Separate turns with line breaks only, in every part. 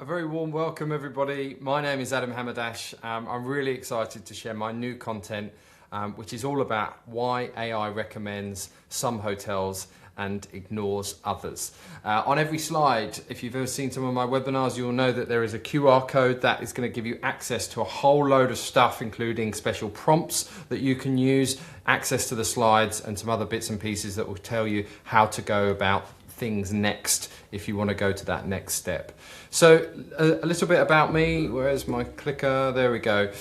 A very warm welcome, everybody. My name is Adam Hamadache. I'm really excited to share my new content, which is all about why AI recommends some hotels and ignores others. On every slide, if you've ever seen some of my webinars, you'll know that there is a QR code that is going to give you access to a whole load of stuff, including special prompts that you can use, access to the slides, and some other bits and pieces that will tell you how to go about things next if you want to go to that next step. So a little bit about me. Where's my clicker? There we go.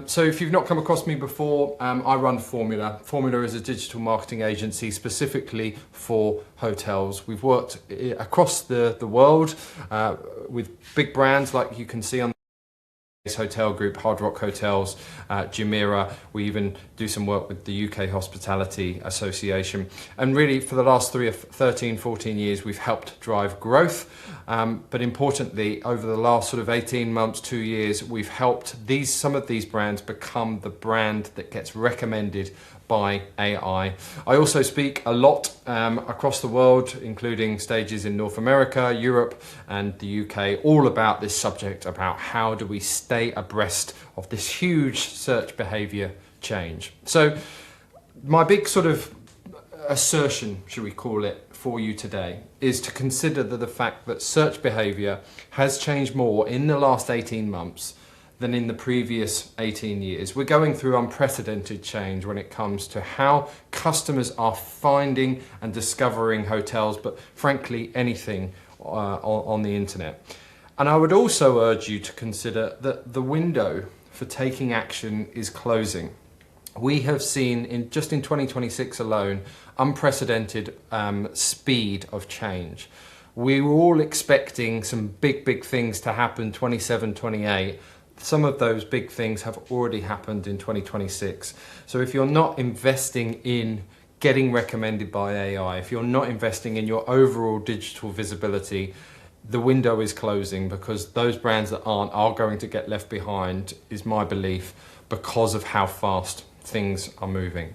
So if you've not come across me before, I run Formula. Formula is a digital marketing agency specifically for hotels. We've worked across the world with big brands like you can see on hotel group, Hard Rock Hotels, Gemini. We even do some work with the UK Hospitality Association. And really for the last 14 years, we've helped drive growth. But importantly, over the last sort of 18 months, 2 years, we've helped some of these brands become the brand that gets recommended by AI. I also speak a lot across the world, including stages in North America, Europe, and the UK, all about this subject, about how do we stay abreast of this huge search behavior change. So my big sort of assertion, should we call it, for you today is to consider the fact that search behavior has changed more in the last 18 months than in the previous 18 years. We're going through unprecedented change when it comes to how customers are finding and discovering hotels, but frankly, anything on the internet. And I would also urge you to consider that the window for taking action is closing. We have seen, just in 2026 alone, unprecedented speed of change. We were all expecting some big things to happen 27, 28. Some of those big things have already happened in 2026. So if you're not investing in getting recommended by AI, if you're not investing in your overall digital visibility, the window is closing, because those brands that are going to get left behind, is my belief, because of how fast things are moving.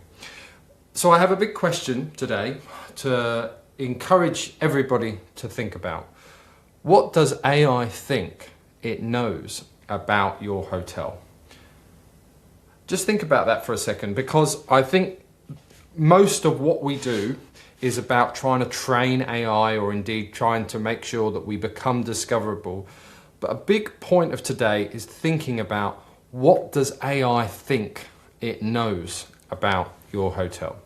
So I have a big question today to encourage everybody to think about. What does AI think it knows about your hotel? Just think about that for a second, because I think most of what we do is about trying to train AI, or indeed trying to make sure that we become discoverable. But a big point of today is thinking about, what does AI think it knows about your hotel?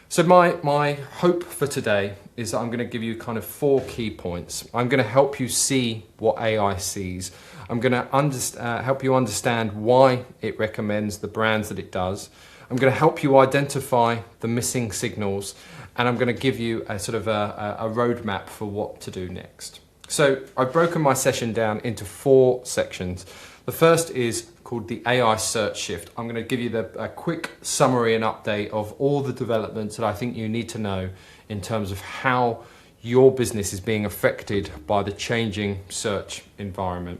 So my hope for today is that I'm going to give you kind of 4 key points. I'm going to help you see what AI sees. I'm going to help you understand why it recommends the brands that it does. I'm going to help you identify the missing signals, and I'm going to give you a sort of a roadmap for what to do next. So I've broken my session down into 4 sections. The first is called the AI search shift. I'm going to give you a quick summary and update of all the developments that I think you need to know in terms of how your business is being affected by the changing search environment.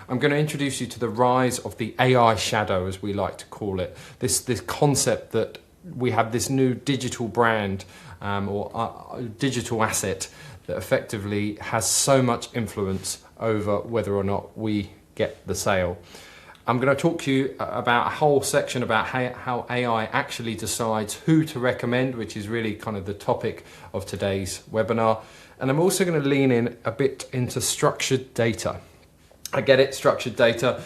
I'm going to introduce you to the rise of the AI shadow, as we like to call it. This concept that we have this new digital brand or digital asset that effectively has so much influence over whether or not we get the sale. I'm going to talk to you about a whole section about how AI actually decides who to recommend, which is really kind of the topic of today's webinar. And I'm also going to lean in a bit into structured data. I get it, structured data,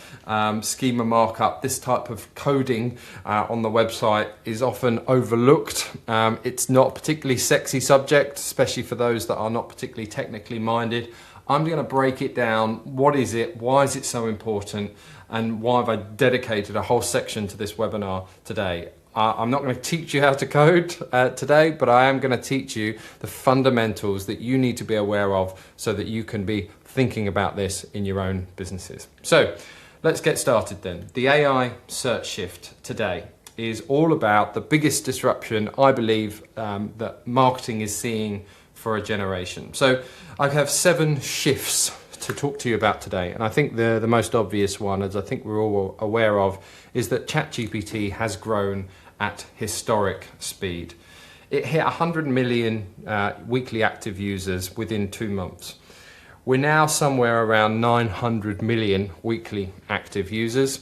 schema markup, this type of coding on the website is often overlooked. It's not a particularly sexy subject, especially for those that are not particularly technically minded. I'm going to break it down. What is it? Why is it so important? And why have I dedicated a whole section to this webinar today? I'm not going to teach you how to code today, but I am going to teach you the fundamentals that you need to be aware of so that you can be thinking about this in your own businesses. So let's get started then. The AI search shift today is all about the biggest disruption, I believe, that marketing is seeing for a generation. So I have 7 shifts to talk to you about today, and I think the most obvious one, as I think we're all aware of, is that ChatGPT has grown at historic speed. It hit 100 million weekly active users within 2 months. We're now somewhere around 900 million weekly active users.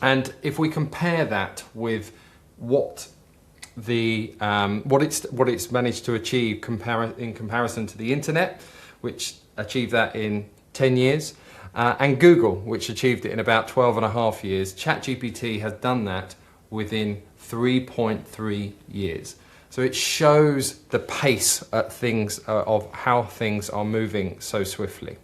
And if we compare that with what it's managed to achieve in comparison to the internet, which achieved that in 10 years, and Google, which achieved it in about 12 and a half years, ChatGPT has done that within 3.3 years. So it shows the pace at things of how things are moving so swiftly.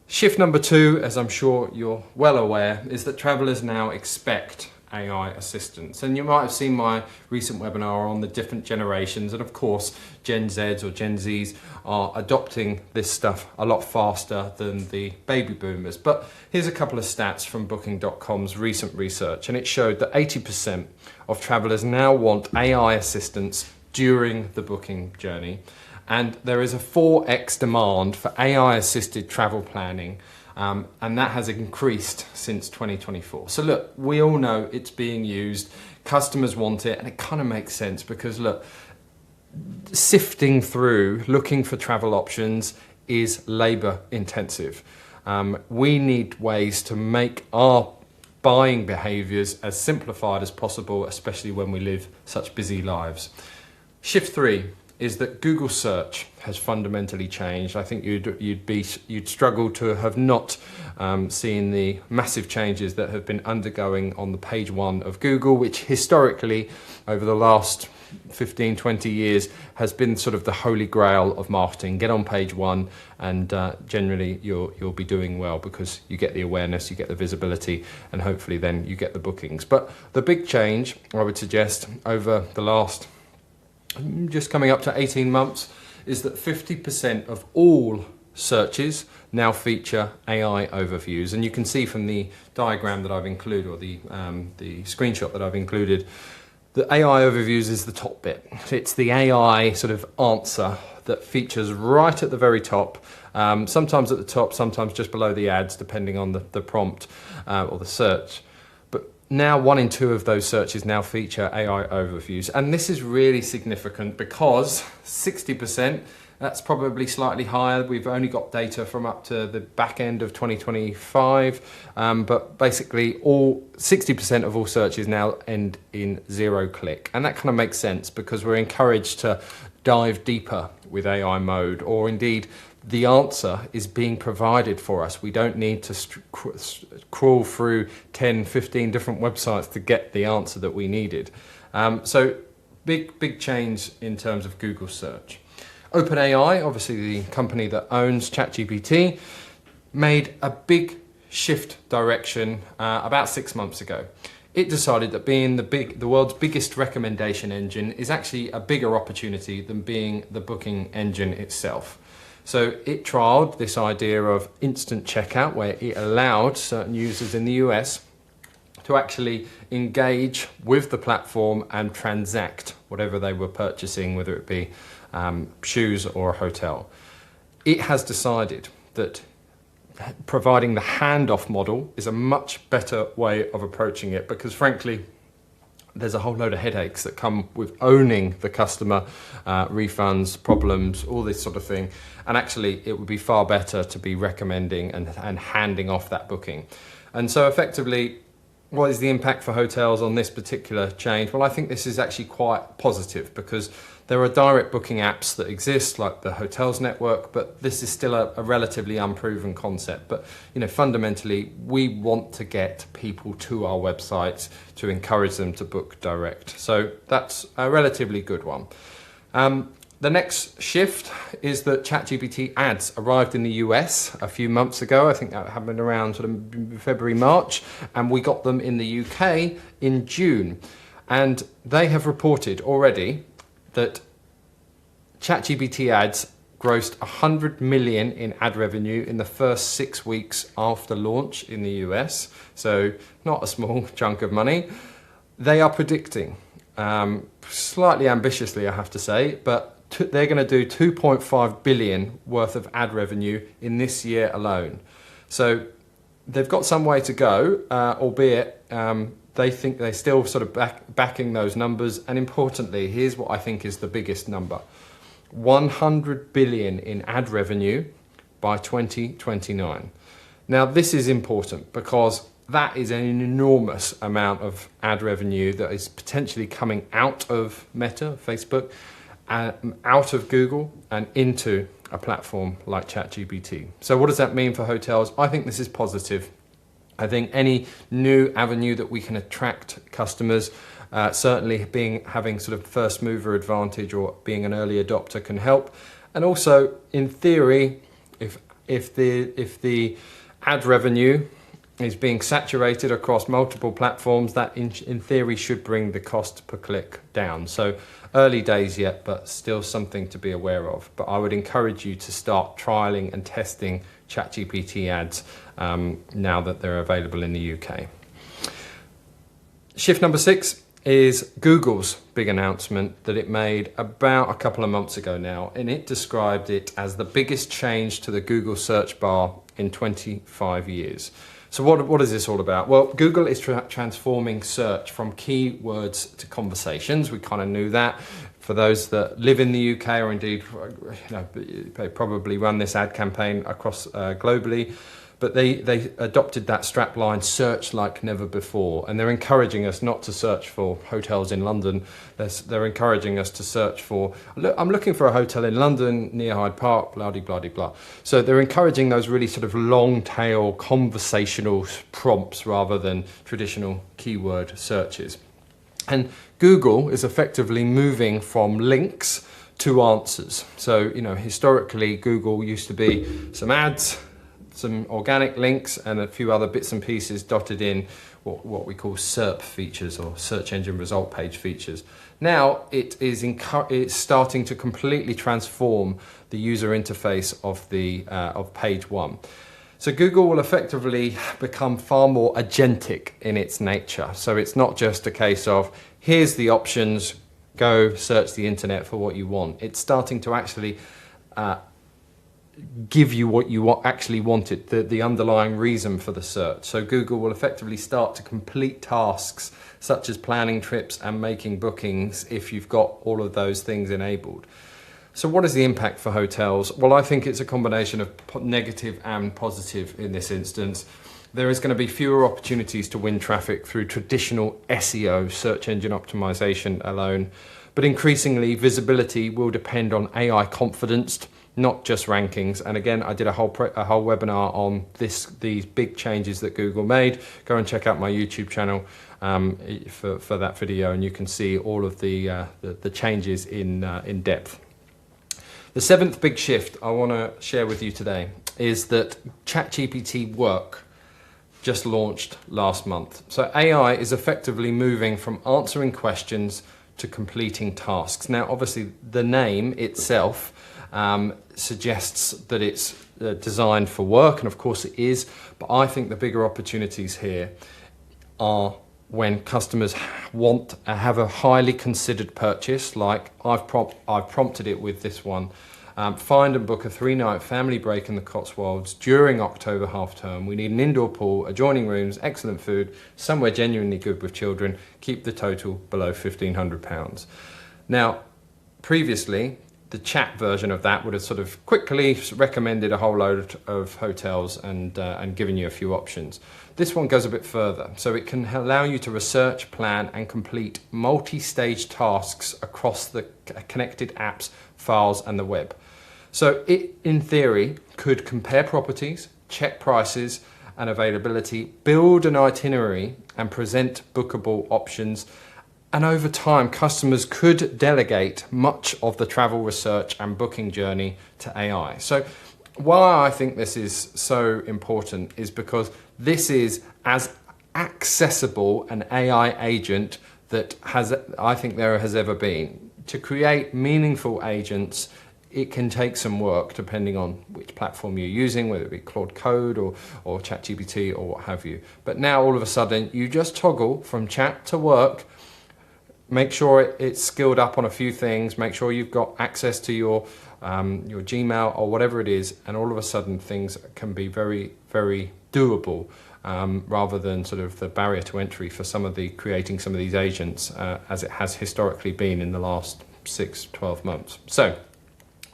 Shift number 2, as I'm sure you're well aware, is that travellers now expect AI assistance. And you might have seen my recent webinar on the different generations, and of course Gen Zs or Gen Zs are adopting this stuff a lot faster than the baby boomers. But here's a couple of stats from Booking.com's recent research, and it showed that 80% of travellers now want AI assistance during the booking journey, and there is a 4x demand for AI assisted travel planning. And that has increased since 2024. So look, we all know it's being used, customers want it, and it kind of makes sense because look, sifting through, looking for travel options is labor intensive. We need ways to make our buying behaviors as simplified as possible, especially when we live such busy lives. Shift 3 is that Google search has fundamentally changed. I think you'd struggle to have not seen the massive changes that have been undergoing on the page 1 of Google, which historically over the last 15, 20 years has been sort of the holy grail of marketing. Get on page 1 and generally you'll be doing well because you get the awareness, you get the visibility, and hopefully then you get the bookings. But the big change, I would suggest, over the last just coming up to 18 months is that 50% of all searches now feature AI overviews. And you can see from the diagram that I've included, or the screenshot that I've included, the AI overviews is the top bit. It's the AI sort of answer that features right at the very top, sometimes at the top, sometimes just below the ads, depending on the prompt or the search. Now 1 in 2 of those searches now feature AI overviews. And this is really significant because 60%, that's probably slightly higher. We've only got data from up to the back end of 2025. But basically 60% of all searches now end in 0 click. And that kind of makes sense because we're encouraged to dive deeper with AI mode, or indeed the answer is being provided for us. We don't need to crawl through 10, 15 different websites to get the answer that we needed. So big change in terms of Google search. OpenAI, obviously the company that owns ChatGPT, made a big shift direction about 6 months ago. It decided that being the world's biggest recommendation engine is actually a bigger opportunity than being the booking engine itself. So it trialed this idea of instant checkout, where it allowed certain users in the US to actually engage with the platform and transact whatever they were purchasing, whether it be shoes or a hotel. It has decided that providing the handoff model is a much better way of approaching it, because frankly, there's a whole load of headaches that come with owning the customer, refunds, problems, all this sort of thing. And actually, it would be far better to be recommending and handing off that booking. And so effectively, what is the impact for hotels on this particular change? Well, I think this is actually quite positive because there are direct booking apps that exist, like the Hotels Network, but this is still a relatively unproven concept. But fundamentally, we want to get people to our websites to encourage them to book direct. So that's a relatively good one. The next shift is that ChatGPT ads arrived in the US a few months ago. I think that happened around sort of February, March, and we got them in the UK in June. And they have reported already that ChatGPT ads grossed 100 million in ad revenue in the first 6 weeks after launch in the US. So not a small chunk of money. They are predicting, slightly ambitiously I have to say, but they're going to do 2.5 billion worth of ad revenue in this year alone. So they've got some way to go, albeit they think they're still sort of backing those numbers. And importantly, here's what I think is the biggest number. 100 billion in ad revenue by 2029. Now, this is important because that is an enormous amount of ad revenue that is potentially coming out of Meta, Facebook, out of Google and into a platform like ChatGPT. So what does that mean for hotels? I think this is positive. I think any new avenue that we can attract customers, certainly having sort of first mover advantage or being an early adopter can help. And also, in theory, if the ad revenue is being saturated across multiple platforms, that in theory should bring the cost per click down. So early days yet, but still something to be aware of. But I would encourage you to start trialing and testing ChatGPT ads now that they're available in the UK. Shift number 6 is Google's big announcement that it made about a couple of months ago now, and it described it as the biggest change to the Google search bar in 25 years. So what is this all about? Well, Google is transforming search from keywords to conversations. We kind of knew that. For those that live in the UK, or indeed, they probably run this ad campaign across globally, but they adopted that strapline, search like never before. And they're encouraging us not to search for hotels in London. They're encouraging us to search for, I'm looking for a hotel in London near Hyde Park, blah, blah, blah, blah. So they're encouraging those really sort of long tail conversational prompts rather than traditional keyword searches. And Google is effectively moving from links to answers. So, historically, Google used to be some ads, some organic links, and a few other bits and pieces dotted in what we call SERP features, or search engine result page features. Now it's starting to completely transform the user interface of page one. So Google will effectively become far more agentic in its nature. So it's not just a case of, here's the options, go search the internet for what you want. It's starting to actually give you what you actually wanted, the underlying reason for the search. So Google will effectively start to complete tasks such as planning trips and making bookings if you've got all of those things enabled. So what is the impact for hotels? Well, I think it's a combination of negative and positive in this instance. There is going to be fewer opportunities to win traffic through traditional SEO, search engine optimization alone, but increasingly visibility will depend on AI confidence, not just rankings. And again, I did a whole webinar on these big changes that Google made. Go and check out my YouTube channel for that video, and you can see all of the changes in depth. The 7th big shift I want to share with you today is that ChatGPT Work just launched last month. So AI is effectively moving from answering questions to completing tasks. Now, obviously, the name itself suggests that it's designed for work, and of course it is, but I think the bigger opportunities here are when customers have a highly considered purchase, like I've prompted it with this one. Find and book a 3-night family break in the Cotswolds during October half term. We need an indoor pool, adjoining rooms, excellent food, somewhere genuinely good with children. Keep the total below £1,500. Now, previously, the chat version of that would have sort of quickly recommended a whole load of hotels and given you a few options. This one goes a bit further, so it can allow you to research, plan and complete multi-stage tasks across the connected apps, files and the web. So it, in theory, could compare properties, check prices and availability, build an itinerary and present bookable options. And over time, customers could delegate much of the travel research and booking journey to AI. So why I think this is so important is because this is as accessible an AI agent that I think there has ever been. To create meaningful agents, it can take some work depending on which platform you're using, whether it be Claude Code or ChatGPT or what have you. But now all of a sudden, you just toggle from chat to work. Make sure it's skilled up on a few things. Make sure you've got access to your Gmail or whatever it is, and all of a sudden things can be very, very doable, rather than sort of the barrier to entry for creating some of these agents, as it has historically been in the last 6-12 months. So,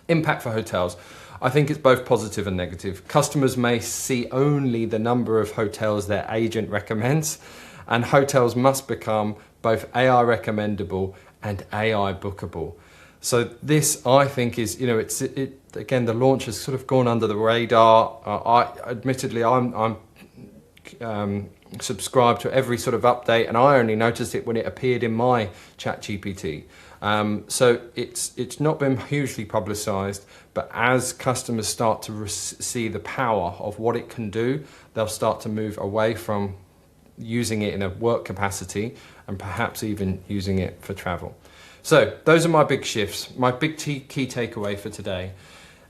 impact for hotels. I think it's both positive and negative. Customers may see only the number of hotels their agent recommends, and hotels must become both AI recommendable and AI bookable. So this, I think, is, again, the launch has sort of gone under the radar. Admittedly, I'm subscribed to every sort of update, and I only noticed it when it appeared in my ChatGPT. So it's not been hugely publicised, but as customers start to see the power of what it can do, they'll start to move away from using it in a work capacity and perhaps even using it for travel. So those are my big shifts. My big key takeaway for today,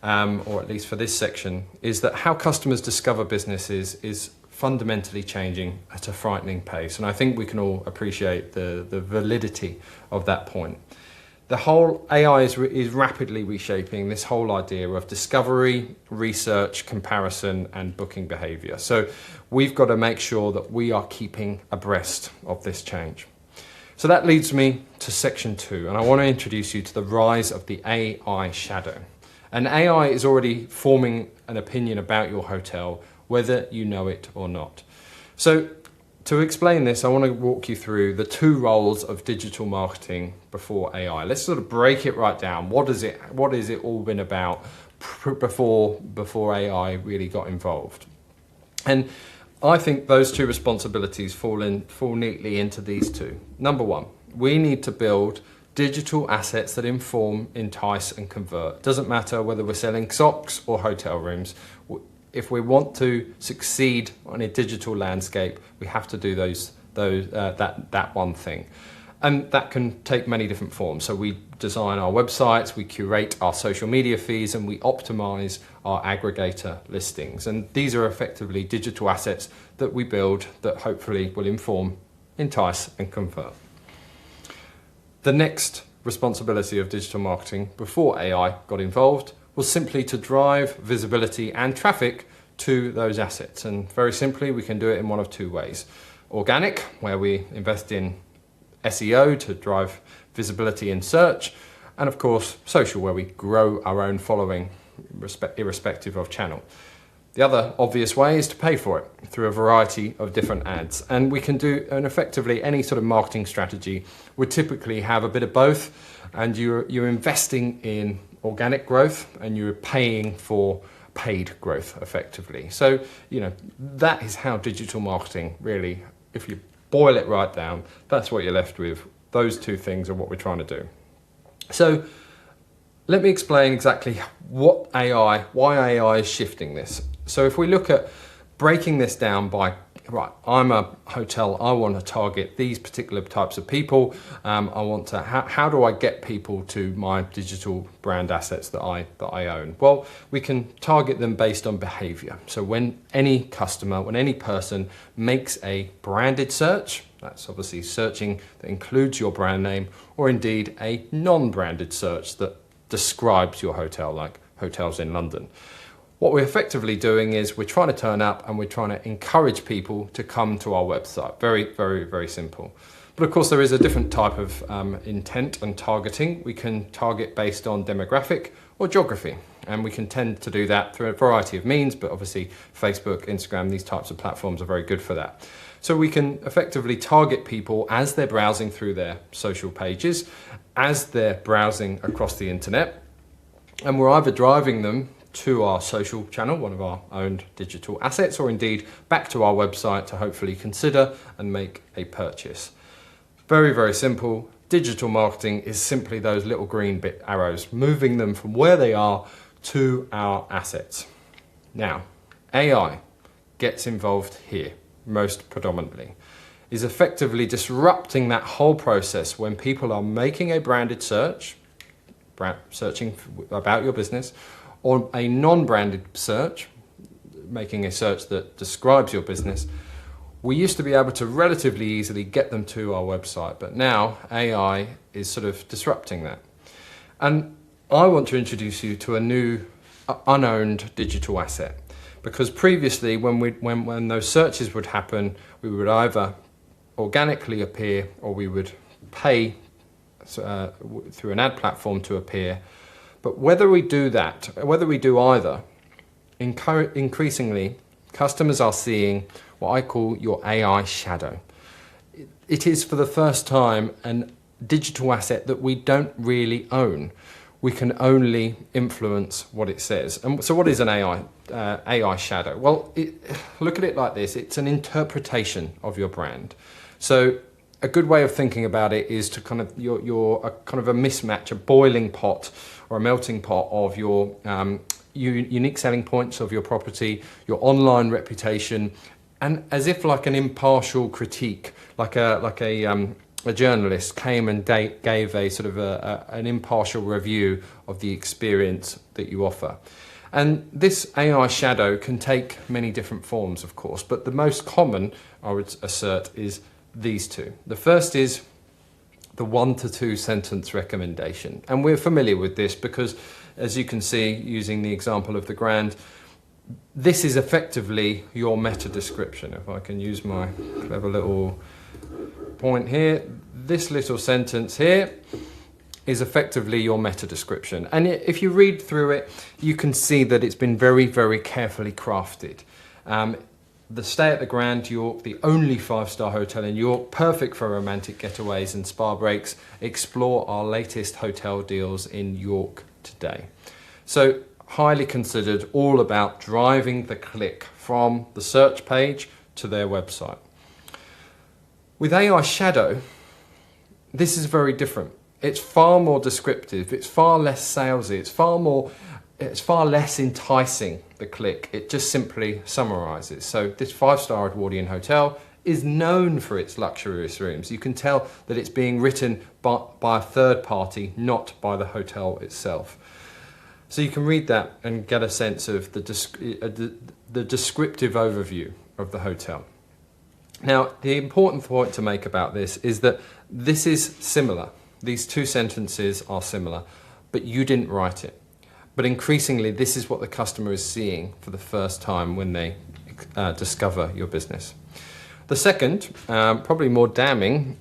or at least for this section, is that how customers discover businesses is fundamentally changing at a frightening pace. And I think we can all appreciate the validity of that point. The whole AI is rapidly reshaping this whole idea of discovery, research, comparison, and booking behavior. So we've got to make sure that we are keeping abreast of this change. So that leads me to section 2, and I want to introduce you to the rise of the AI shadow. And AI is already forming an opinion about your hotel, whether you know it or not. So to explain this, I want to walk you through the 2 roles of digital marketing before AI. Let's sort of break it right down. What has it all been about before AI really got involved? And I think those 2 responsibilities fall neatly into these 2. Number 1, we need to build digital assets that inform, entice, and convert. Doesn't matter whether we're selling socks or hotel rooms. If we want to succeed on a digital landscape, we have to do that one thing. And that can take many different forms. So we design our websites, we curate our social media feeds, and we optimize our aggregator listings. And these are effectively digital assets that we build that hopefully will inform, entice, and convert. The next responsibility of digital marketing before AI got involved was simply to drive visibility and traffic to those assets. And very simply, we can do it in one of 2 ways. Organic, where we invest in SEO to drive visibility in search, and of course, social, where we grow our own following irrespective of channel. The other obvious way is to pay for it through a variety of different ads. And we can do, and effectively any sort of marketing strategy would typically have a bit of both, and you're investing in organic growth and you're paying for paid growth effectively. So, that is how digital marketing really, if you boil it right down, that's what you're left with. Those 2 things are what we're trying to do. So let me explain exactly why AI is shifting this. So if we look at breaking this down by, right, I'm a hotel, I want to target these particular types of people. How do I get people to my digital brand assets that I own? Well, we can target them based on behavior. So when any customer, when any person makes a branded search, that's obviously searching that includes your brand name, or indeed a non-branded search that describes your hotel, like hotels in London. What we're effectively doing is we're trying to turn up and we're trying to encourage people to come to our website. Very, very, very simple. But of course, there is a different type of intent and targeting. We can target based on demographic or geography. And we can tend to do that through a variety of means, but obviously Facebook, Instagram, these types of platforms are very good for that. So we can effectively target people as they're browsing through their social pages, as they're browsing across the internet, and we're either driving them to our social channel, one of our owned digital assets, or indeed back to our website to hopefully consider and make a purchase. Very, very simple. Digital marketing is simply those little green bit arrows, moving them from where they are to our assets. Now, AI gets involved here most predominantly, is effectively disrupting that whole process when people are making a branded search, searching about your business, or a non-branded search, making a search that describes your business. We used to be able to relatively easily get them to our website, but now AI is sort of disrupting that. And I want to introduce you to a new unowned digital asset, because previously when those searches would happen, we would either organically appear or we would pay through an ad platform to appear. But whether we do that, whether we do either, increasingly, customers are seeing what I call your AI shadow. It is for the first time a digital asset that we don't really own. We can only influence what it says. And so what is an AI shadow? Well, look at it like this. It's an interpretation of your brand. So a good way of thinking about it is to kind of you're a kind of a mismatch, a boiling pot or a melting pot of your unique selling points of your property, your online reputation, and as if like an impartial critique, like a journalist came and gave a sort of an impartial review of the experience that you offer. And this AI shadow can take many different forms, of course, but the most common, I would assert, is these two. The first is the 1 to 2 sentence recommendation. And we're familiar with this because, as you can see, using the example of the Grand, this is effectively your meta description. If I can use my clever little point here, this little sentence here is effectively your meta description. And if you read through it, you can see that it's been very, very carefully crafted. The stay at the Grand York, the only 5-star hotel in York, perfect for romantic getaways and spa breaks. Explore our latest hotel deals in York today. So highly considered, all about driving the click from the search page to their website. With AI Shadow, this is very different. It's far more descriptive, it's far less salesy, it's far less enticing, the click. It just simply summarizes. So this 5-star Edwardian hotel is known for its luxurious rooms. You can tell that it's being written by a third party, not by the hotel itself. So you can read that and get a sense of the descriptive overview of the hotel. Now, the important point to make about this is that this is similar. These two sentences are similar, but you didn't write it. But increasingly, this is what the customer is seeing for the first time when they discover your business. The second, probably more damning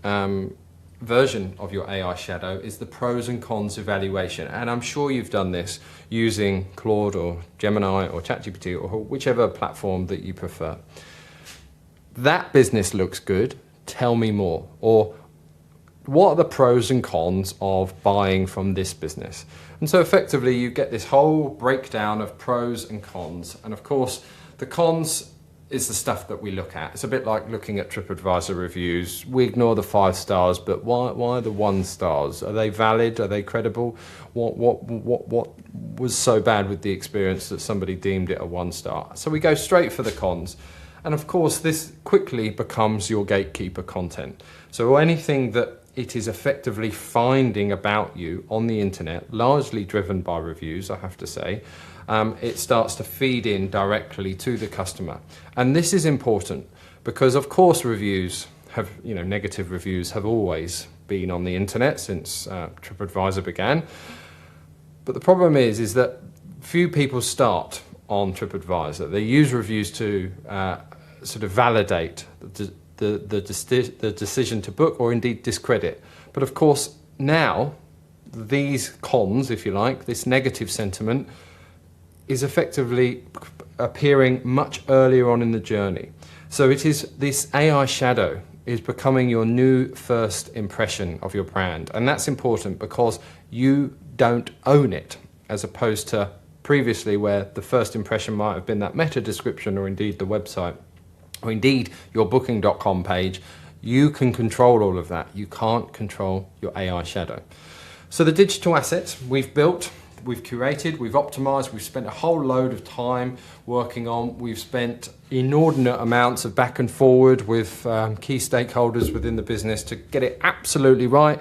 version of your AI shadow is the pros and cons evaluation. And I'm sure you've done this using Claude or Gemini or ChatGPT or whichever platform that you prefer. That business looks good, tell me more. Or what are the pros and cons of buying from this business? And so effectively you get this whole breakdown of pros and cons. And of course, the cons is the stuff that we look at. It's a bit like looking at TripAdvisor reviews. We ignore the 5 stars, but why the 1 stars? Are they valid? Are they credible? What was so bad with the experience that somebody deemed it a 1 star? So we go straight for the cons. And of course, this quickly becomes your gatekeeper content. So anything that it is effectively finding about you on the internet, largely driven by reviews, I have to say, it starts to feed in directly to the customer. And this is important because, of course, reviews have, negative reviews have always been on the internet since TripAdvisor began. But the problem is that few people start on TripAdvisor. They use reviews to sort of validate the decision to book or indeed discredit. But of course, now these cons, if you like, this negative sentiment is effectively appearing much earlier on in the journey. So it is this AI shadow is becoming your new first impression of your brand. And that's important because you don't own it, as opposed to previously where the first impression might have been that meta description or indeed the website or indeed your booking.com page. You can control all of that. You can't control your AI shadow. So the digital assets we've built, we've curated, we've optimized, we've spent a whole load of time working on. We've spent inordinate amounts of back and forward with key stakeholders within the business to get it absolutely right.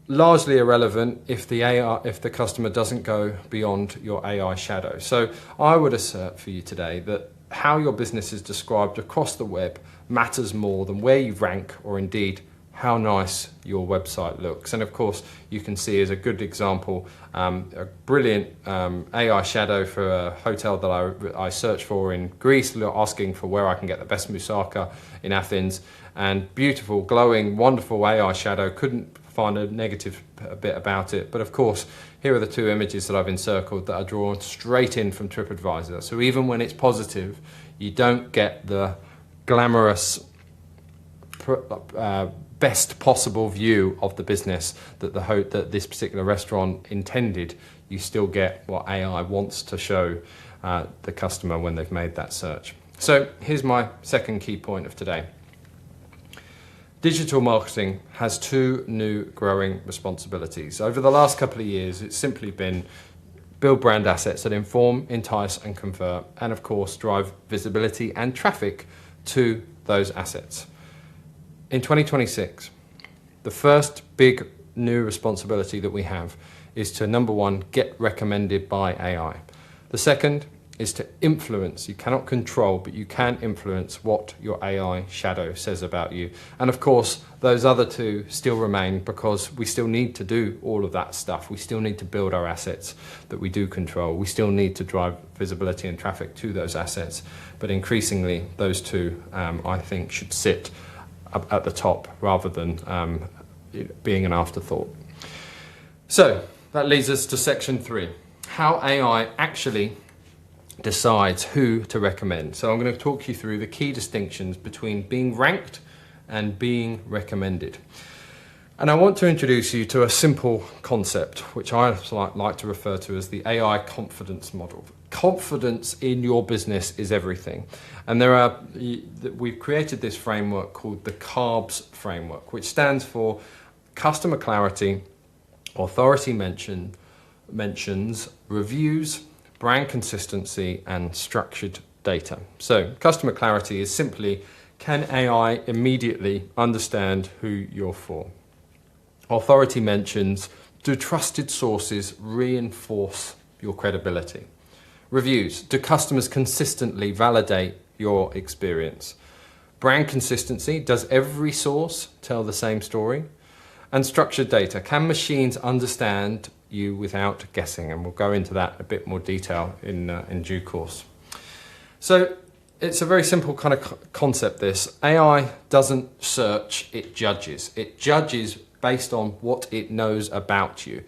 Largely irrelevant if the customer doesn't go beyond your AI shadow. So I would assert for you today that how your business is described across the web matters more than where you rank or indeed how nice your website looks. And of course, you can see as a good example, a brilliant AI shadow for a hotel that I searched for in Greece, asking for where I can get the best moussaka in Athens. And beautiful, glowing, wonderful AI shadow, couldn't find a negative bit about it. But of course, here are the two images that I've encircled that are drawn straight in from TripAdvisor. So even when it's positive, you don't get the glamorous, best possible view of the business that this particular restaurant intended. You still get what AI wants to show the customer when they've made that search. So here's my second key point of today. Digital marketing has two new growing responsibilities. Over the last couple of years, it's simply been build brand assets that inform, entice and convert, and of course drive visibility and traffic to those assets. In 2026, the first big new responsibility that we have is to, number one, get recommended by AI. The second is to influence. You cannot control, but you can influence what your AI shadow says about you. And of course, those other two still remain because we still need to do all of that stuff. We still need to build our assets that we do control. We still need to drive visibility and traffic to those assets. But increasingly, those two, I think, should sit at the top rather than being an afterthought. So that leads us to section 3, how AI actually decides who to recommend. So I'm going to talk you through the key distinctions between being ranked and being recommended. And I want to introduce you to a simple concept, which I like to refer to as the AI confidence model. Confidence in your business is everything. And we've created this framework called the CARBS Framework, which stands for customer clarity, authority mentions, reviews, brand consistency, and structured data. So customer clarity is simply, can AI immediately understand who you're for? Authority mentions, do trusted sources reinforce your credibility? Reviews, do customers consistently validate your experience? Brand consistency, does every source tell the same story? And structured data, can machines understand you without guessing? And we'll go into that a bit more detail in due course. So it's a very simple kind of concept, this. AI doesn't search, it judges. It judges based on what it knows about you.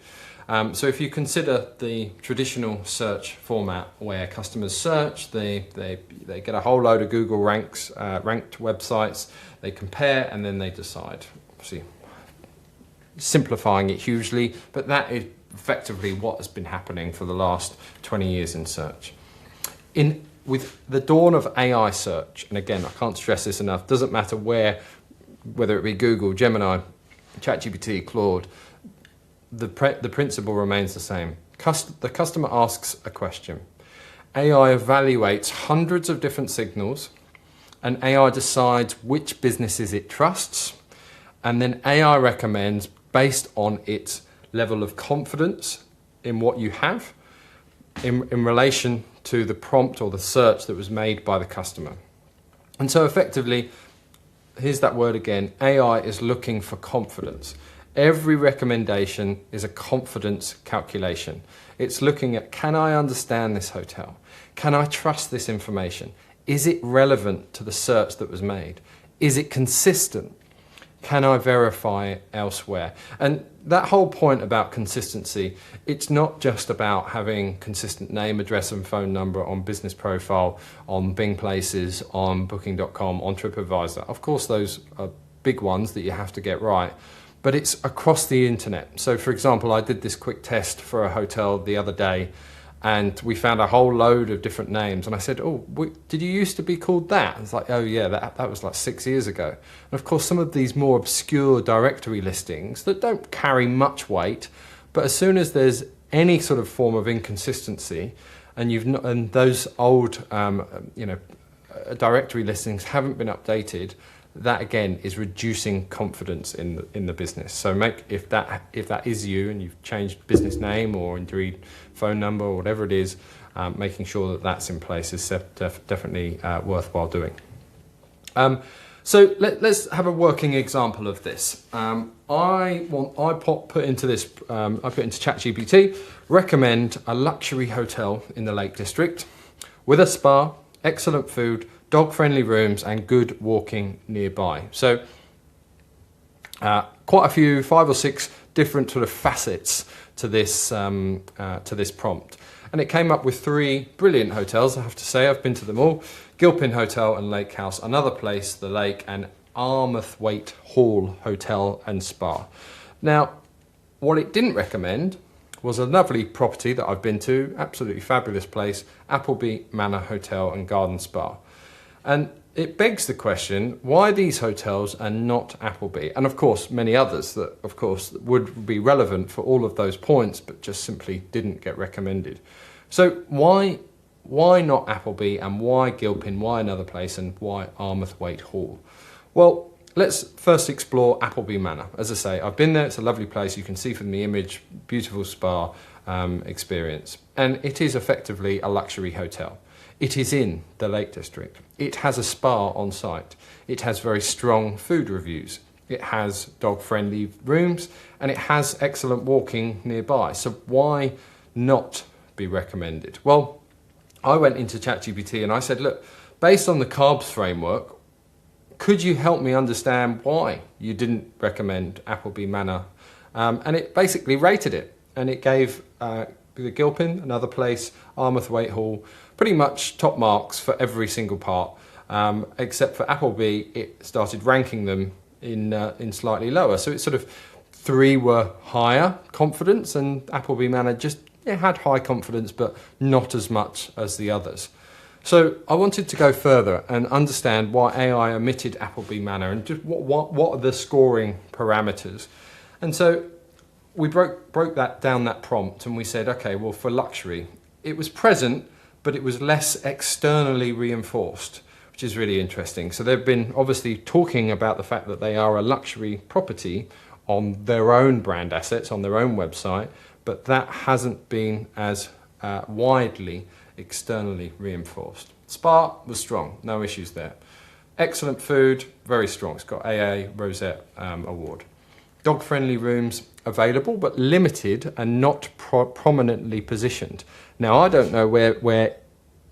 So if you consider the traditional search format where customers search, they get a whole load of Google ranked websites, they compare and then they decide. See, simplifying it hugely, but that is effectively what has been happening for the last 20 years in search. With the dawn of AI search, and again, I can't stress this enough, doesn't matter whether it be Google, Gemini, ChatGPT, Claude, the principle remains the same. The customer asks a question. AI evaluates hundreds of different signals, and AI decides which businesses it trusts, and then AI recommends based on its level of confidence in what you have in relation to the prompt or the search that was made by the customer. And so effectively, here's that word again, AI is looking for confidence. Every recommendation is a confidence calculation. It's looking at, can I understand this hotel? Can I trust this information? Is it relevant to the search that was made? Is it consistent? Can I verify it elsewhere? And that whole point about consistency, it's not just about having consistent name, address and phone number on business profile, on Bing Places, on Booking.com, on TripAdvisor. Of course, those are big ones that you have to get right, but it's across the internet. So for example, I did this quick test for a hotel the other day and we found a whole load of different names. And I said, oh, did you used to be called that? It's like, oh yeah, that was like 6 years ago. And of course, some of these more obscure directory listings that don't carry much weight, but as soon as there's any sort of form of inconsistency and those old directory listings haven't been updated, that again is reducing confidence in the business. So if that is you and you've changed business name or indeed phone number or whatever it is, making sure that that's in place is definitely worthwhile doing. So let's have a working example of this. I put into ChatGPT, recommend a luxury hotel in the Lake District with a spa, excellent food, dog-friendly rooms and good walking nearby. So quite a few, 5 or 6 different sort of facets to this prompt. And it came up with 3 brilliant hotels, I have to say. I've been to them all. Gilpin Hotel and Lake House, another place, the Lake, and Armathwaite Hall Hotel and Spa. Now, what it didn't recommend was a lovely property that I've been to, absolutely fabulous place, Appleby Manor Hotel and Garden Spa. And it begs the question, why these hotels and not Appleby? And of course, many others that, of course, would be relevant for all of those points, but just simply didn't get recommended. So why not Appleby, and why Gilpin, why another place, and why Armathwaite Hall? Well, let's first explore Appleby Manor. As I say, I've been there, it's a lovely place, you can see from the image, beautiful spa experience. And it is effectively a luxury hotel. It is in the Lake District. It has a spa on site. It has very strong food reviews. It has dog-friendly rooms, and it has excellent walking nearby. So why not be recommended? Well, I went into ChatGPT and I said, look, based on the CARBS Framework, could you help me understand why you didn't recommend Appleby Manor? And it basically rated it, and it gave the Gilpin, another place, Armathwaite Hall, pretty much top marks for every single part, except for Appleby. It started ranking them in slightly lower. So it's sort of 3 were higher confidence, and Appleby Manor just had high confidence, but not as much as the others. So I wanted to go further and understand why AI omitted Appleby Manor, and just what are the scoring parameters. And so we broke that down, that prompt, and we said, okay, well, for luxury, it was present, but it was less externally reinforced, which is really interesting. So they've been obviously talking about the fact that they are a luxury property on their own brand assets, on their own website, but that hasn't been as widely externally reinforced. Spa was strong, no issues there. Excellent food, very strong. It's got AA Rosette Award. Dog-friendly rooms available, but limited and not prominently positioned. Now, I don't know where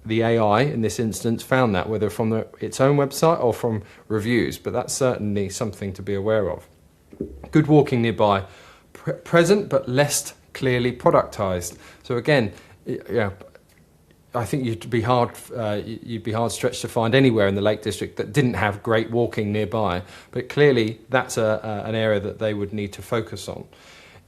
the AI in this instance found that, whether from its own website or from reviews, but that's certainly something to be aware of. Good walking nearby, present but less clearly productized. So again, I think you'd be hard stretched to find anywhere in the Lake District that didn't have great walking nearby, but clearly that's an area that they would need to focus on.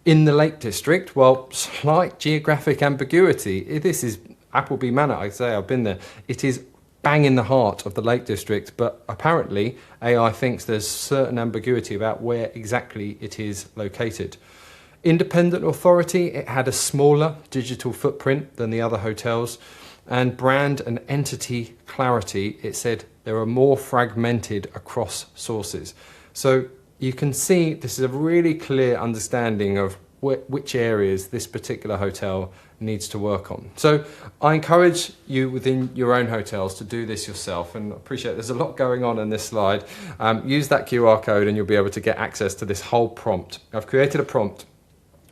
In the Lake District, well, slight geographic ambiguity. This is Appleby Manor, I say, I've been there. It is bang in the heart of the Lake District, but apparently AI thinks there's certain ambiguity about where exactly it is located. Independent authority, it had a smaller digital footprint than the other hotels, and brand and entity clarity, it said there are more fragmented across sources. So you can see this is a really clear understanding of which areas this particular hotel needs to work on. So I encourage you within your own hotels to do this yourself, and I appreciate there's a lot going on in this slide. Use that QR code and you'll be able to get access to this whole prompt. I've created a prompt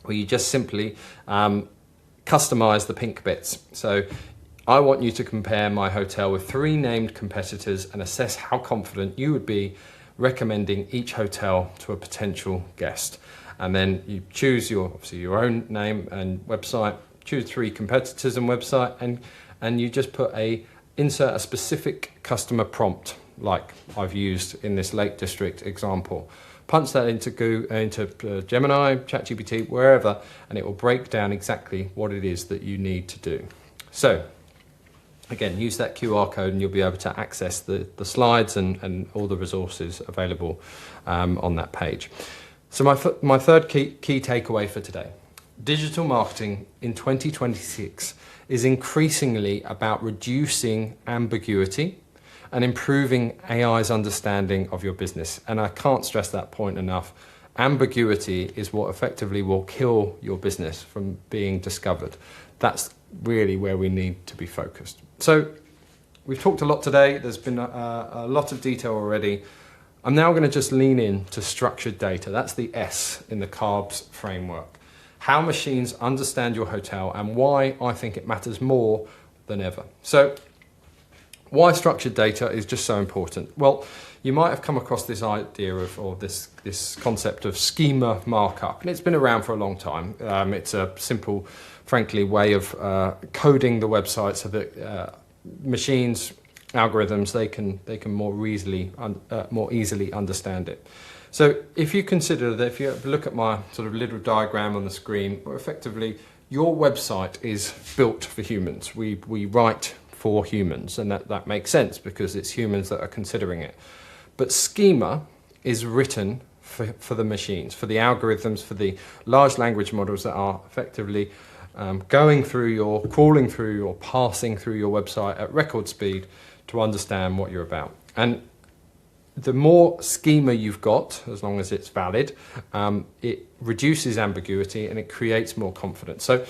where you just simply customize the pink bits. So I want you to compare my hotel with 3 named competitors and assess how confident you would be recommending each hotel to a potential guest. And then you choose obviously your own name and website, choose 3 competitors and website, and you just insert a specific customer prompt like I've used in this Lake District example. Punch that into Gemini, ChatGPT, wherever, and it will break down exactly what it is that you need to do. So again, use that QR code and you'll be able to access the slides and all the resources available on that page. So my third key takeaway for today: digital marketing in 2026 is increasingly about reducing ambiguity and improving AI's understanding of your business. And I can't stress that point enough. Ambiguity is what effectively will kill your business from being discovered. That's really where we need to be focused. So we've talked a lot today. There's been a lot of detail already. I'm now going to just lean in to structured data. That's the S in the CARBS framework. How machines understand your hotel and why I think it matters more than ever. So Why structured data is just so important? Well, you might have come across this idea of, or this concept of schema markup, and it's been around for a long time. It's a simple, frankly, way of coding the website so that machines, algorithms, they can more easily understand it. So if you consider that, if you look at my sort of little diagram on the screen, effectively your website is built for humans. We write for humans, and that makes sense because it's humans that are considering it. But schema is written for the machines, for the algorithms, for the large language models that are effectively crawling through or passing through your website at record speed to understand what you're about. And the more schema you've got, as long as it's valid, it reduces ambiguity and it creates more confidence. So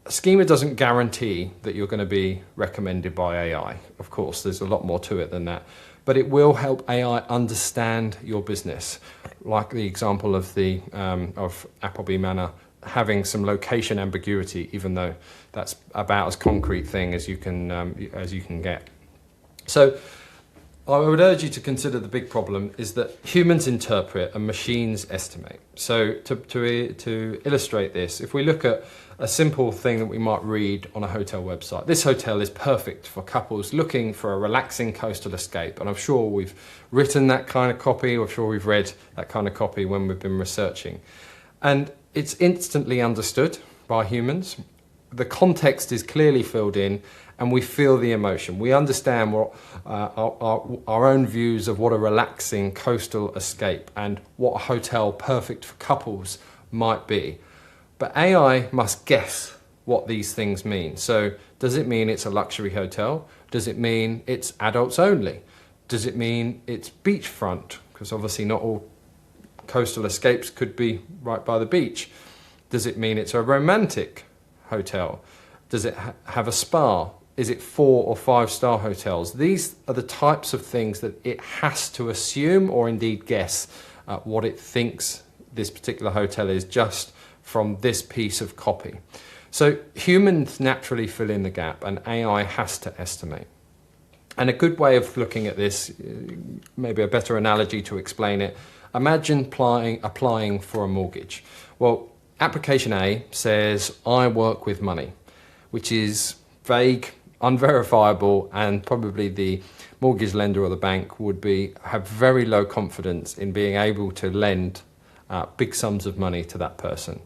schema doesn't guarantee that you're going to be recommended by AI. Of course, there's a lot more to it than that. But it will help AI understand your business, like the example of of Appleby Manor having some location ambiguity, even though that's about as concrete thing as you can get. So I would urge you to consider the big problem is that humans interpret and machines estimate. So to illustrate this, if we look at a simple thing that we might read on a hotel website. This hotel is perfect for couples looking for a relaxing coastal escape. And I'm sure we've written that kind of copy, or I'm sure we've read that kind of copy when we've been researching. And it's instantly understood by humans. The context is clearly filled in, and we feel the emotion. We understand what our own views of what a relaxing coastal escape and what a hotel perfect for couples might be. But AI must guess what these things mean. So does it mean it's a luxury hotel? Does it mean it's adults only? Does it mean it's beachfront? Because obviously not all coastal escapes could be right by the beach. Does it mean it's a romantic hotel? Does it have a spa? Is it 4- or 5-star hotels? These are the types of things that it has to assume or indeed guess what it thinks this particular hotel is just from this piece of copy. So humans naturally fill in the gap and AI has to estimate. And a good way of looking at this, maybe a better analogy to explain it, imagine applying for a mortgage. Well, application A says, I work with money, which is vague, unverifiable, and probably the mortgage lender or the bank would have very low confidence in being able to lend big sums of money to that person.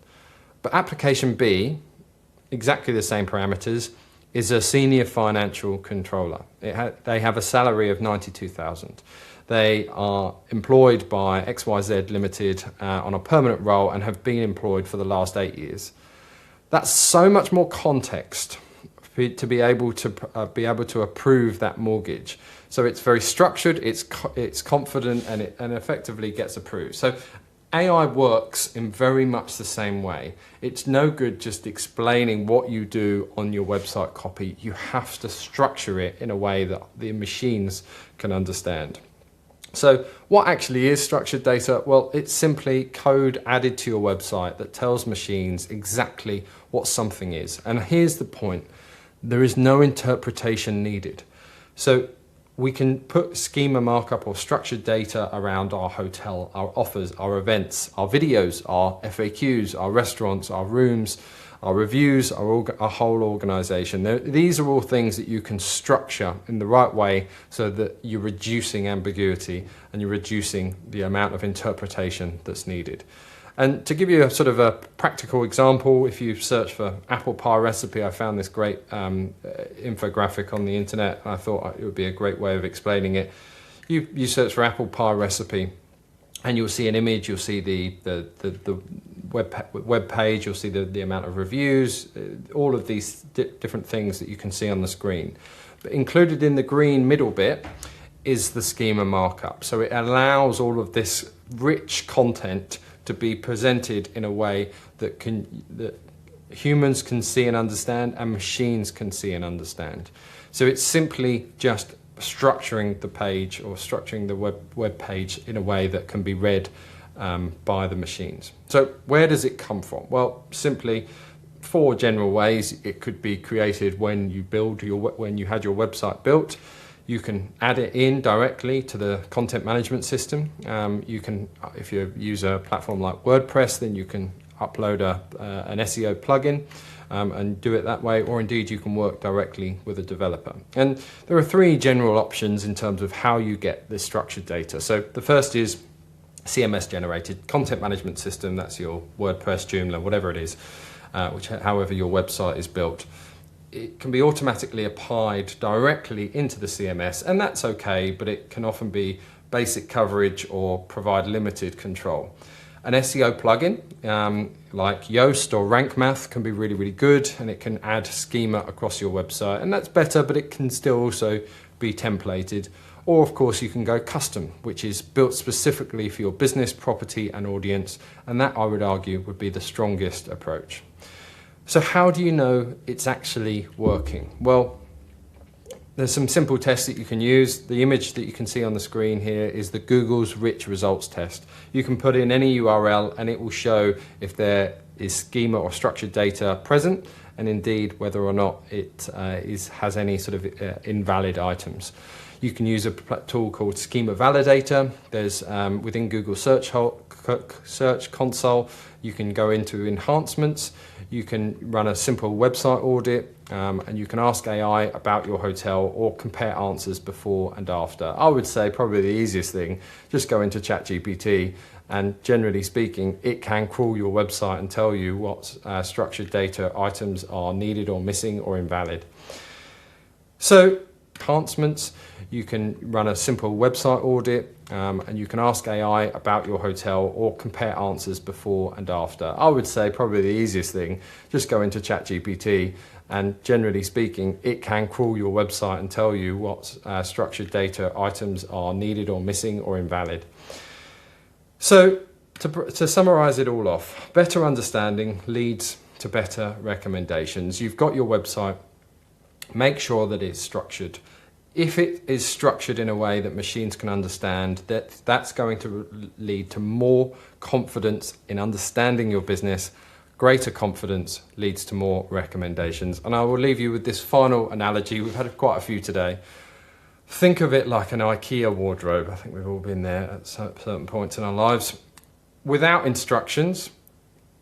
But application B, exactly the same parameters, is a senior financial controller. They have a salary of $92,000. They are employed by XYZ Limited on a permanent role and have been employed for the last 8 years. That's so much more context to be able to approve that mortgage. So it's very structured, it's confident, and effectively gets approved. So AI works in very much the same way. It's no good just explaining what you do on your website copy. You have to structure it in a way that the machines can understand. So what actually is structured data? Well, it's simply code added to your website that tells machines exactly what something is. And here's the point. There is no interpretation needed. So we can put schema markup or structured data around our hotel, our offers, our events, our videos, our FAQs, our restaurants, our rooms, our reviews, our whole organization. These are all things that you can structure in the right way so that you're reducing ambiguity and you're reducing the amount of interpretation that's needed. And to give you a sort of a practical example, if you search for apple pie recipe, I found this great infographic on the internet. I thought it would be a great way of explaining it. You search for apple pie recipe and you'll see an image, you'll see the web page, you'll see the amount of reviews, all of these different things that you can see on the screen. But included in the green middle bit is the schema markup. So it allows all of this rich content to be presented in a way that humans can see and understand and machines can see and understand. So it's simply just structuring the page or structuring the web page in a way that can be read by the machines. So where does it come from? Well, simply 4 general ways. It could be created when you had your website built. You can add it in directly to the content management system. You can, if you use a platform like WordPress, then you can upload an SEO plugin and do it that way, or indeed you can work directly with a developer. And there are 3 general options in terms of how you get this structured data. So the first is CMS generated content management system. That's your WordPress, Joomla, whatever it is, however your website is built. It can be automatically applied directly into the CMS, and that's okay, but it can often be basic coverage or provide limited control. An SEO plugin like Yoast or Rank Math can be really, really good, and it can add schema across your website, and that's better, but it can still also be templated. Or of course you can go custom, which is built specifically for your business, property and audience, and that I would argue would be the strongest approach. So how do you know it's actually working? Well, there's some simple tests that you can use. The image that you can see on the screen here is the Google's rich results test. You can put in any URL and it will show if there is schema or structured data present, and indeed whether or not it has any sort of invalid items. You can use a tool called Schema Validator. There's within Google Search Console, you can go into enhancements. You can run a simple website audit, and you can ask AI about your hotel or compare answers before and after. I would say probably the easiest thing, just go into ChatGPT, and generally speaking, it can crawl your website and tell you what structured data items are needed or missing or invalid. So enhancements, you can run a simple website audit, and you can ask AI about your hotel or compare answers before and after. I would say probably the easiest thing, just go into ChatGPT, and generally speaking, it can crawl your website and tell you what structured data items are needed or missing or invalid. So to summarize it all off, better understanding leads to better recommendations. You've got your website, make sure that it's structured. If it is structured in a way that machines can understand, that's going to lead to more confidence in understanding your business. Greater confidence leads to more recommendations. And I will leave you with this final analogy. We've had quite a few today. Think of it like an IKEA wardrobe. I think we've all been there at certain points in our lives. Without instructions,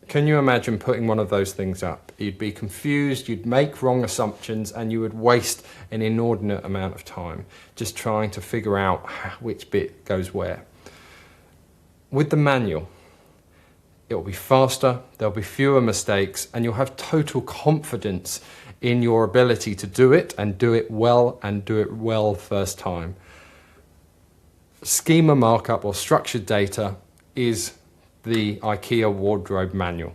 can you imagine putting one of those things up? You'd be confused, you'd make wrong assumptions, and you would waste an inordinate amount of time just trying to figure out which bit goes where. With the manual, it will be faster, there'll be fewer mistakes, and you'll have total confidence in your ability to do it and do it well first time. Schema markup or structured data is the IKEA wardrobe manual.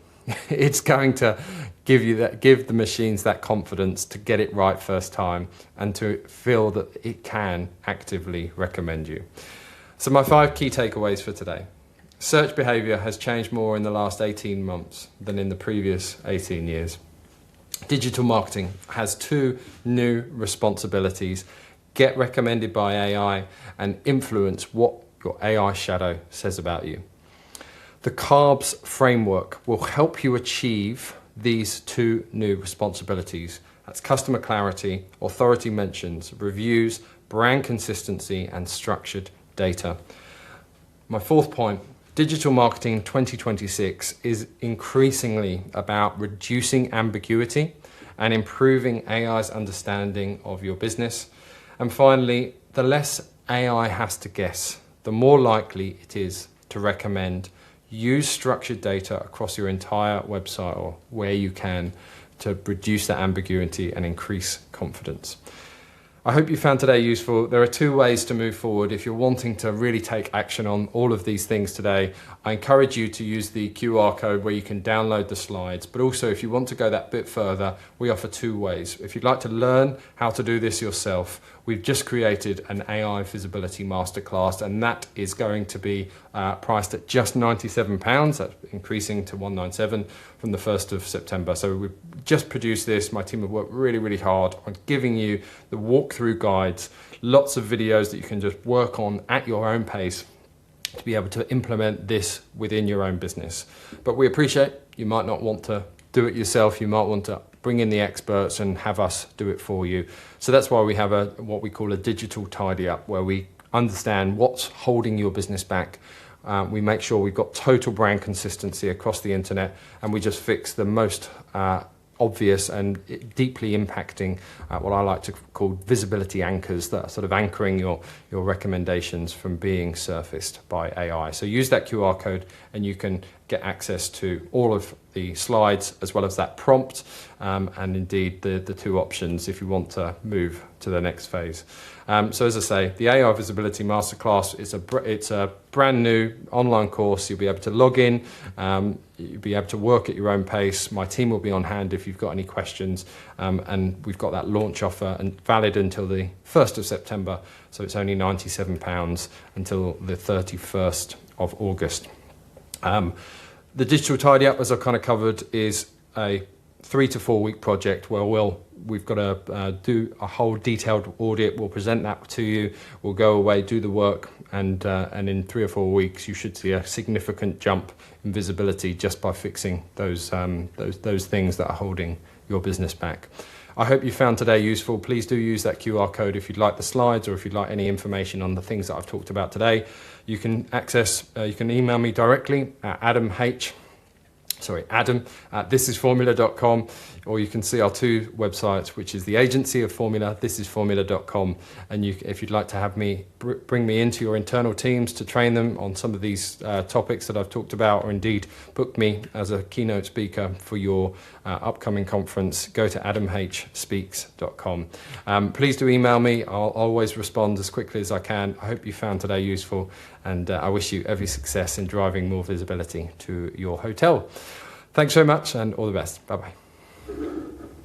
It's going to give the machines that confidence to get it right first time and to feel that it can actively recommend you. So my 5 key takeaways for today. Search behavior has changed more in the last 18 months than in the previous 18 years. Digital marketing has 2 new responsibilities: get recommended by AI and influence what your AI shadow says about you. The CARBS Framework will help you achieve these 2 new responsibilities. That's customer clarity, authority mentions, reviews, brand consistency, and structured data. My 4th point, digital marketing 2026 is increasingly about reducing ambiguity and improving AI's understanding of your business. And finally, the less AI has to guess, the more likely it is to recommend. Use structured data across your entire website or where you can to reduce that ambiguity and increase confidence. I hope you found today useful. There are 2 ways to move forward. If you're wanting to really take action on all of these things today, I encourage you to use the QR code where you can download the slides. But also, if you want to go that bit further, we offer 2 ways. If you'd like to learn how to do this yourself, we've just created an AI visibility masterclass, and that is going to be priced at just £97. That's increasing to £197 from the 1st of September. So we've just produced this. My team have worked really, really hard on giving you the walkthrough guides, lots of videos that you can just work on at your own pace to be able to implement this within your own business. But we appreciate you might not want to do it yourself. You might want to bring in the experts and have us do it for you. So that's why we have what we call a digital tidy up, where we understand what's holding your business back. We make sure we've got total brand consistency across the internet, and we just fix the most obvious and deeply impacting what I like to call visibility anchors, that are sort of anchoring your recommendations from being surfaced by AI. So use that QR code and you can get access to all of the slides as well as that prompt, and indeed the two options if you want to move to the next phase. So as I say, the AI Visibility Masterclass is it's a brand new online course. You'll be able to log in, you'll be able to work at your own pace. My team will be on hand if you've got any questions, and we've got that launch offer and valid until the 1st of September. So it's only £97 until the 31st of August. The digital tidy up, as I've kind of covered, is a 3 to 4 week project where we've got to do a whole detailed audit. We'll present that to you. We'll go away, do the work, and in 3 or 4 weeks, you should see a significant jump in visibility just by fixing those things that are holding your business back. I hope you found today useful. Please do use that QR code if you'd like the slides or if you'd like any information on the things that I've talked about today. You can you can email me directly at Adam at thisisformula.com, or you can see our two websites, which is the agency of Formula, thisisformula.com, and if you'd like to have me bring me into your internal teams to train them on some of these topics that I've talked about, or indeed book me as a keynote speaker for your upcoming conference, go to adamhspeaks.com. Please do email me. I'll always respond as quickly as I can. I hope you found today useful, and I wish you every success in driving more visibility to your hotel. Thanks very much and all the best. Bye-bye.